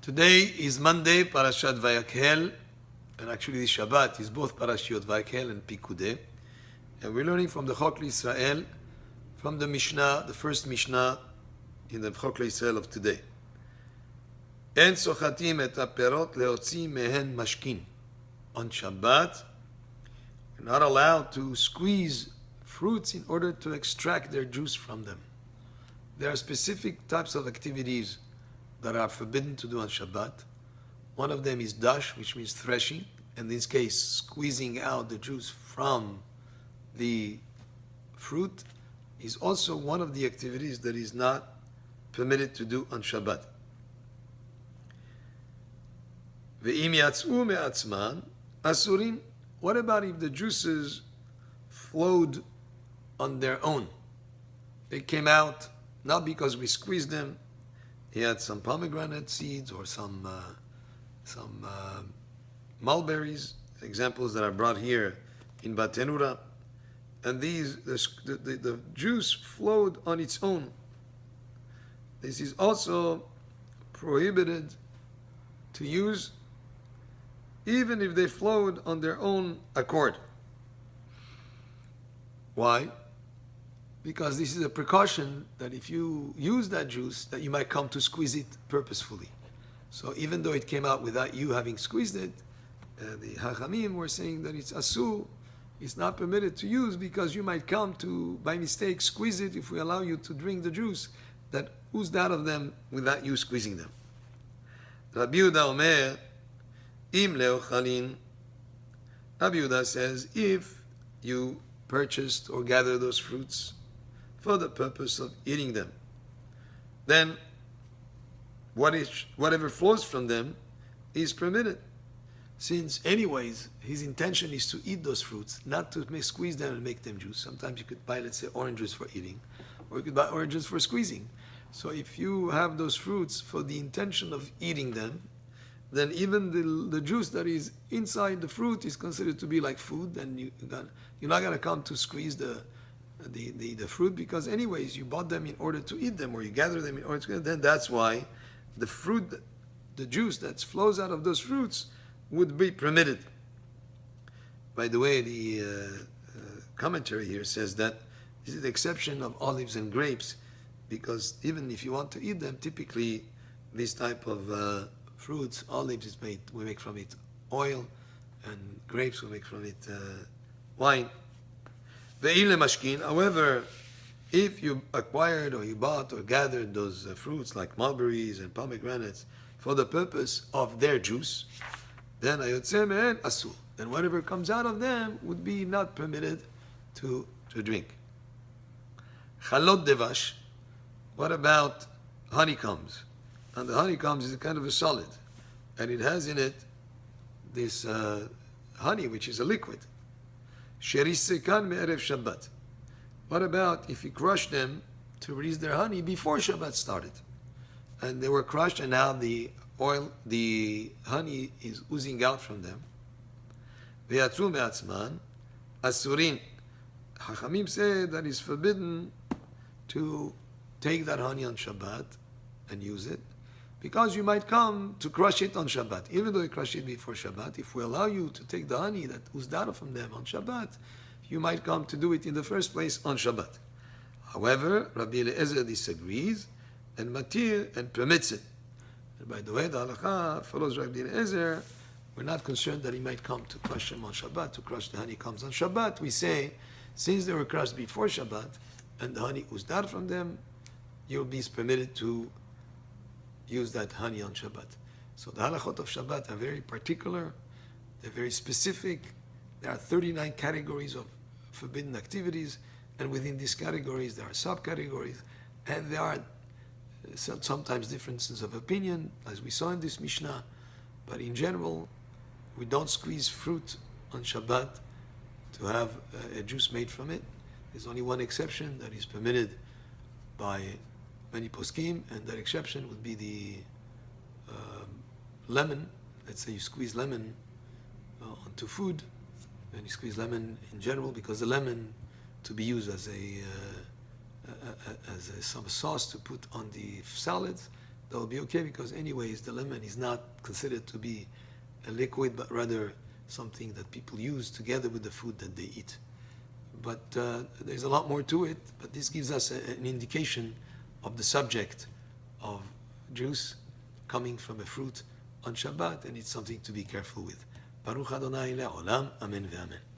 Today is Monday, Parashat Vayakhel, and actually this Shabbat is both Parashiot Vayakhel and Pikudei. And we're learning from the Chok Israel, from the Mishnah, the first Mishnah in the Chok Israel of today. En sochatim et haperot leotzi mehen mashkin. On Shabbat, we're not allowed to squeeze fruits in order to extract their juice from them. There are specific types of activities that are forbidden to do on Shabbat. One of them is dash, which means threshing. In this case, squeezing out the juice from the fruit is also one of the activities that is not permitted to do on Shabbat. Ve'im yatz'u me'atzman asurin. What about if the juices flowed on their own? They came out not because we squeezed them. He had some pomegranate seeds or some mulberries, examples that are brought here in Batenura. And the juice flowed on its own. This is also prohibited to use even if they flowed on their own accord. Why? Because this is a precaution that if you use that juice, that you might come to squeeze it purposefully. So even though it came out without you having squeezed it, the Hachamim were saying that it's asur, it's not permitted to use because you might come to, by mistake, squeeze it if we allow you to drink the juice that oozed out of them without you squeezing them. Rabbi Yehuda Omer, im leochalin. Rabbi Yehuda says, if you purchased or gathered those fruits for the purpose of eating them, then whatever flows from them is permitted. Since anyways, his intention is to eat those fruits, not to squeeze them and make them juice. Sometimes you could buy, let's say, oranges for eating, or you could buy oranges for squeezing. So if you have those fruits for the intention of eating them, then even the juice that is inside the fruit is considered to be like food, and you're not going to come to squeeze the fruit, because anyways you bought them in order to eat them, or you gather them in order to eat them. Then that's why the fruit, the juice that flows out of those fruits would be permitted. By the way, the commentary here says that this is the exception of olives and grapes, because even if you want to eat them, typically this type of fruits, olives is made, we make from it oil, and grapes we make from it wine. However, if you acquired or you bought or gathered those fruits like mulberries and pomegranates for the purpose of their juice, then asur. Then whatever comes out of them would be not permitted to drink. Chalot devash. What about honeycombs? And the honeycombs is a kind of a solid, and it has in it this honey, which is a liquid. Sherisekan me'erev Shabbat. What about if you crush them to release their honey before Shabbat started? And they were crushed, and now the honey is oozing out from them. Ve'yatzu me'atzman asurin. Hachamim say that it's forbidden to take that honey on Shabbat and use it, because you might come to crush it on Shabbat. Even though you crush it before Shabbat, if we allow you to take the honey that oozed out from them on Shabbat, you might come to do it in the first place on Shabbat. However, Rabbi Eliezer disagrees and matir and permits it. And by the way, the halakha follows Rabbi Eliezer. We're not concerned that he might come to crush them on Shabbat, to crush the honey comes on Shabbat. We say, since they were crushed before Shabbat and the honey oozed out from them, you'll be permitted to use that honey on Shabbat. So the halachot of Shabbat are very particular, they're very specific. There are 39 categories of forbidden activities, and within these categories there are subcategories, and there are sometimes differences of opinion, as we saw in this Mishnah, but in general, we don't squeeze fruit on Shabbat to have a juice made from it. There's only one exception that is permitted by many poskim, and that exception would be the lemon. Let's say you squeeze lemon onto food, and you squeeze lemon in general, because the lemon to be used as some sauce to put on the salads, they'll be okay, because anyways the lemon is not considered to be a liquid, but rather something that people use together with the food that they eat. But there's a lot more to it, but this gives us an indication of the subject of juice coming from a fruit on Shabbat, and it's something to be careful with. Baruch Adonai le'olam, amen ve'amen.